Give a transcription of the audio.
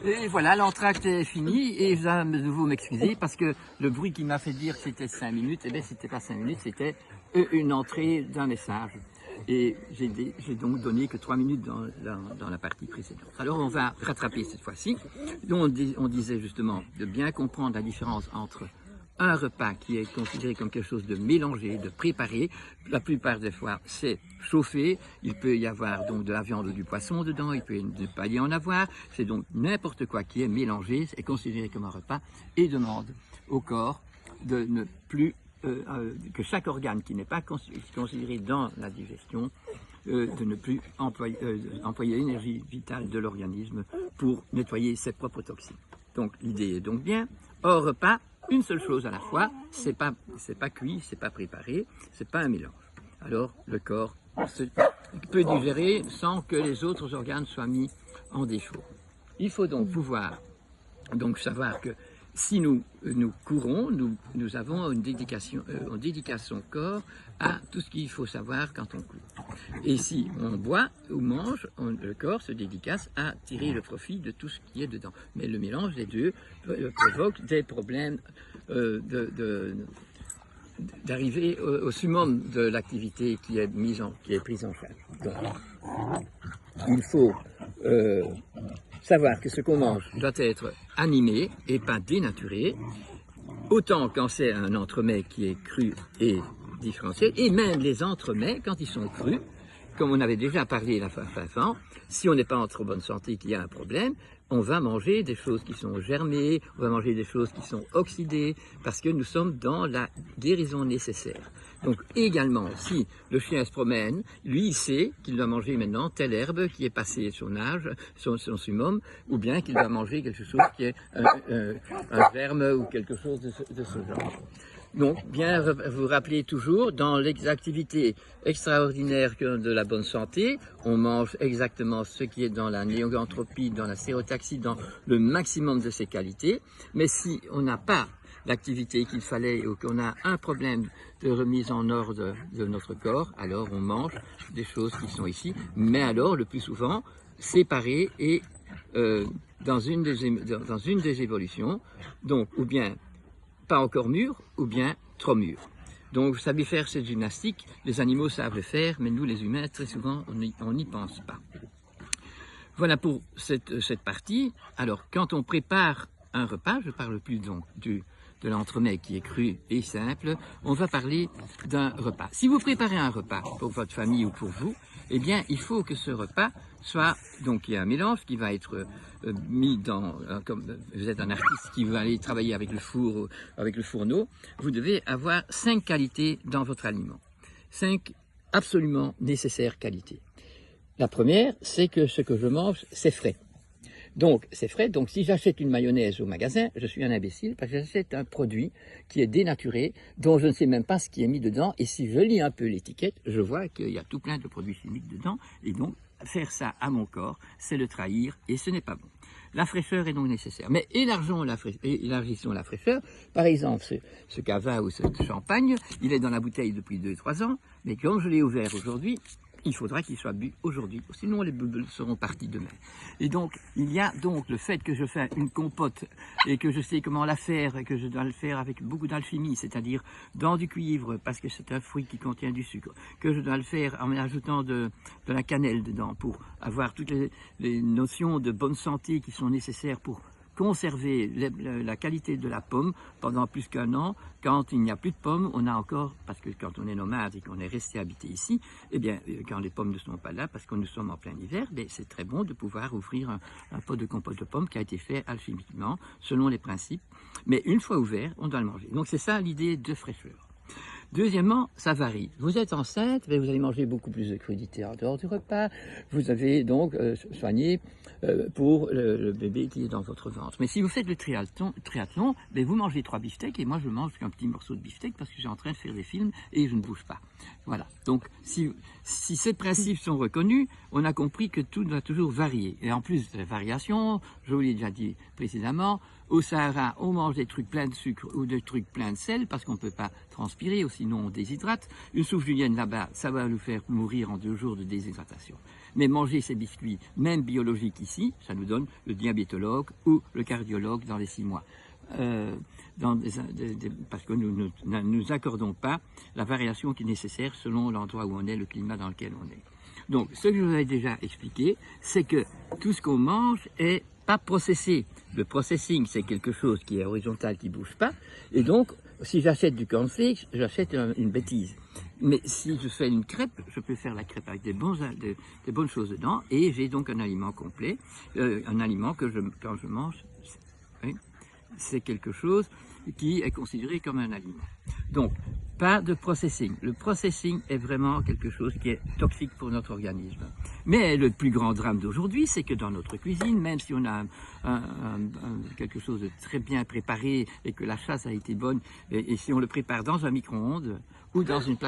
Et voilà, l'entracte est fini et je dois de nouveau m'excuser parce que le bruit qui m'a fait dire que c'était 5 minutes, eh bien c'était pas 5 minutes, c'était une entrée d'un message. Et j'ai donc donné que 3 minutes dans la partie précédente. Alors on va rattraper cette fois-ci. On disait justement de bien comprendre la différence entre un repas qui est considéré comme quelque chose de mélangé, de préparé. La plupart des fois, c'est chauffé. Il peut y avoir donc de la viande ou du poisson dedans. Il peut ne pas y en avoir. C'est donc n'importe quoi qui est mélangé est considéré comme un repas et demande au corps de ne plus que chaque organe qui n'est pas considéré dans la digestion de ne plus employer l'énergie vitale de l'organisme pour nettoyer ses propres toxines. Donc l'idée est donc bien. Hors repas, une seule chose à la fois, c'est pas cuit, c'est pas préparé, c'est pas un mélange. Alors le corps peut digérer sans que les autres organes soient mis en défaut. Il faut donc pouvoir savoir que si nous courons, nous avons une dédication, on dédique son corps à tout ce qu'il faut savoir quand on court. Et si on boit ou mange, le corps se dédicace à tirer le profit de tout ce qui est dedans. Mais le mélange des deux provoque des problèmes d'arriver au summum de l'activité qui est prise en charge. Donc, il faut savoir que ce qu'on mange doit être animé et pas dénaturé, autant quand c'est un entremets qui est cru et différencié, et même les entremets, quand ils sont crus, comme on avait déjà parlé la fois avant, si on n'est pas en trop bonne santé, qu'il y a un problème, on va manger des choses qui sont germées, on va manger des choses qui sont oxydées, parce que nous sommes dans la guérison nécessaire. Donc également, si le chien se promène, lui il sait qu'il doit manger maintenant telle herbe qui est passée son âge, son summum, ou bien qu'il doit manger quelque chose qui est un germe ou quelque chose de ce genre. Donc, bien vous rappelez toujours, dans l'activité extraordinaire de la bonne santé, on mange exactement ce qui est dans la néogantropie, dans la sérotaxie, dans le maximum de ses qualités. Mais si on n'a pas l'activité qu'il fallait ou qu'on a un problème de remise en ordre de notre corps, alors on mange des choses qui sont ici, mais alors le plus souvent séparées et dans une des évolutions, donc ou bien pas encore mûr ou bien trop mûr. Donc vous savez faire cette gymnastique, les animaux savent le faire, mais nous les humains très souvent on n'y pense pas. Voilà pour cette partie. Alors quand on prépare un repas, je parle plus donc de l'entremets qui est cru et simple, on va parler d'un repas. Si vous préparez un repas pour votre famille ou pour vous, eh bien il faut que ce repas soit, donc il y a un mélange qui va être mis dans, comme vous êtes un artiste qui va aller travailler avec le four, avec le fourneau, vous devez avoir 5 qualités dans votre aliment. 5 absolument nécessaires qualités. La première, c'est que ce que je mange, c'est frais. Donc, c'est frais. Donc, si j'achète une mayonnaise au magasin, je suis un imbécile parce que j'achète un produit qui est dénaturé, dont je ne sais même pas ce qui est mis dedans. Et si je lis un peu l'étiquette, je vois qu'il y a tout plein de produits chimiques dedans. Et donc, faire ça à mon corps, c'est le trahir et ce n'est pas bon. La fraîcheur est donc nécessaire. Mais élargissons la fraîcheur. Par exemple, ce cava ou ce champagne, il est dans la bouteille depuis 2-3 ans. Mais comme je l'ai ouvert aujourd'hui, il faudra qu'il soit bu aujourd'hui, sinon les bulles seront parties demain. Et donc, il y a donc le fait que je fais une compote et que je sais comment la faire, et que je dois le faire avec beaucoup d'alchimie, c'est-à-dire dans du cuivre, parce que c'est un fruit qui contient du sucre, que je dois le faire en ajoutant de la cannelle dedans pour avoir toutes les notions de bonne santé qui sont nécessaires pour conserver la qualité de la pomme pendant plus qu'1 an. Quand il n'y a plus de pommes, on a encore, parce que quand on est nomade et qu'on est resté habité ici, eh bien, quand les pommes ne sont pas là, parce que nous sommes en plein hiver, c'est très bon de pouvoir ouvrir un pot de compote de pommes qui a été fait alchimiquement, selon les principes. Mais une fois ouvert, on doit le manger. Donc c'est ça l'idée de fraîcheur. Deuxièmement, ça varie. Vous êtes enceinte, mais vous allez manger beaucoup plus de crudités en dehors du repas. Vous avez donc soigné pour le bébé qui est dans votre ventre. Mais si vous faites le triathlon, ben vous mangez 3 beefsteaks et moi je mange qu'un petit morceau de beefsteak parce que j'ai en train de faire des films et je ne bouge pas. Voilà. Donc si ces principes sont reconnus, on a compris que tout doit toujours varier. Et en plus de la variation, je vous l'ai déjà dit précédemment, Au Sahara, on mange des trucs pleins de sucre ou des trucs pleins de sel parce qu'on ne peut pas transpirer ou sinon on déshydrate. Une soupe julienne là-bas, ça va nous faire mourir en 2 jours de déshydratation. Mais manger ces biscuits, même biologiques ici, ça nous donne le diabétologue ou le cardiologue dans les 6 mois. Parce que nous nous accordons pas la variation qui est nécessaire selon l'endroit où on est, le climat dans lequel on est. Donc, ce que je vous avais déjà expliqué, c'est que tout ce qu'on mange est pas processé. Le processing, c'est quelque chose qui est horizontal, qui bouge pas. Et donc, si j'achète du cornflakes, j'achète une bêtise. Mais si je fais une crêpe, je peux faire la crêpe avec des bonnes choses dedans, et j'ai donc un aliment complet, un aliment que quand je mange, c'est quelque chose qui est considéré comme un aliment. Donc, pas de processing. Le processing est vraiment quelque chose qui est toxique pour notre organisme. Mais le plus grand drame d'aujourd'hui, c'est que dans notre cuisine, même si on a quelque chose de très bien préparé et que la chasse a été bonne, et si on le prépare dans un micro-ondes ou dans une plaque